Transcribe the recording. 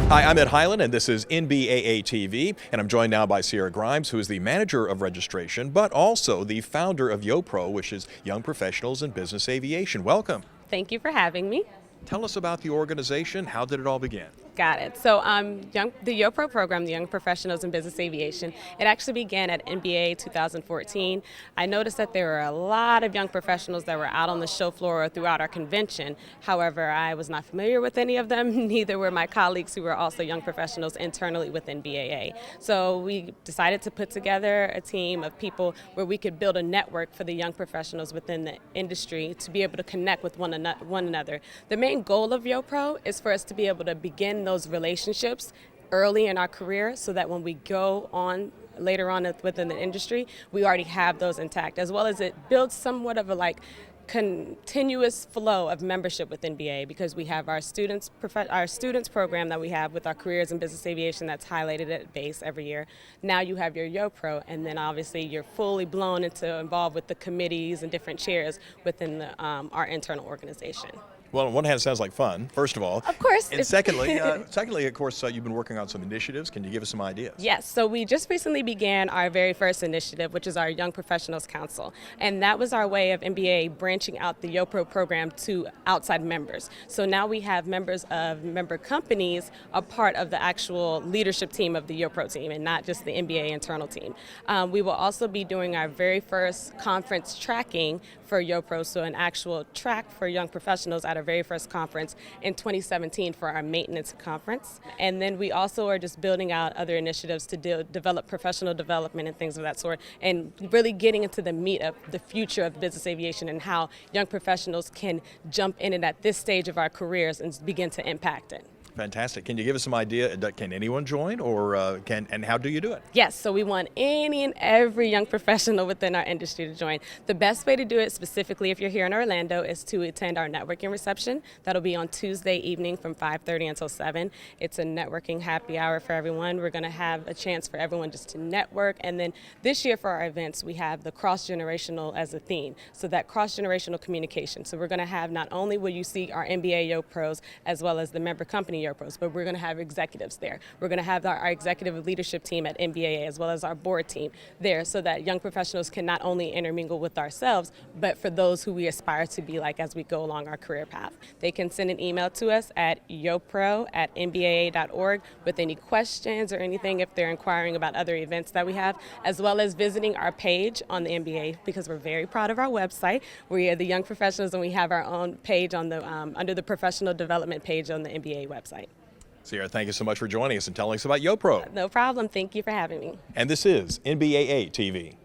Hi, I'm Ed Highland, and this is NBAA TV, and I'm joined now by Sierra Grimes, who is the manager of registration, but also the founder of YoPro, which is Young Professionals in Business Aviation. Welcome. Thank you for having me. Tell us about the organization. How did it all begin? Got it. So the YoPro program, the Young Professionals in Business Aviation, it actually began at NBAA 2014. I noticed that there were a lot of young professionals that were out on the show floor or throughout our convention. However, I was not familiar with any of them, neither were my colleagues who were also young professionals internally within BAA. So we decided to put together a team of people where we could build a network for the young professionals within the industry to be able to connect with one another. The main goal of YoPro is for us to be able to begin those relationships early in our career so that when we go on later on within the industry, we already have those intact, as well as it builds somewhat of a continuous flow of membership within BAA, because we have our students program that we have with our careers in business aviation that's highlighted at BACE every year. Now you have your YoPro, and then obviously you're fully blown into involved with the committees and different chairs within our internal organization. Well, on one hand, it sounds like fun, first of all. Of course. And secondly, of course, you've been working on some initiatives. Can you give us some ideas? Yes. So we just recently began our very first initiative, which is our Young Professionals Council. And that was our way of NBAA branching out the YoPro program to outside members. So now we have members of member companies a part of the actual leadership team of the YoPro team and not just the NBAA internal team. We will also be doing our very first conference tracking for YoPro, so an actual track for young professionals at our very first conference in 2017 for our maintenance conference. And then we also are just building out other initiatives to develop professional development and things of that sort, and really getting into the meat of the future of business aviation and how young professionals can jump in it at this stage of our careers and begin to impact it. Fantastic. Can you give us some idea? Can anyone join, or and how do you do it? Yes, so we want any and every young professional within our industry to join. The best way to do it, specifically if you're here in Orlando, is to attend our networking reception. That'll be on Tuesday evening from 5:30 until 7. It's a networking happy hour for everyone. We're going to have a chance for everyone just to network. And then this year for our events, we have the cross-generational as a theme. So that cross-generational communication. So we're going to have, not only will you see our NBA YoPros as well as the member company YoPros, but we're going to have executives there. We're going to have our executive leadership team at NBAA as well as our board team there, so that young professionals can not only intermingle with ourselves, but for those who we aspire to be like as we go along our career path. They can send an email to us at yopro@nbaa.org with any questions or anything if they're inquiring about other events that we have, as well as visiting our page on the NBAA, because we're very proud of our website. We are the young professionals, and we have our own page on the under the professional development page on the NBAA website. Sierra, thank you so much for joining us and telling us about YoPro. No problem. Thank you for having me. And this is NBAA TV.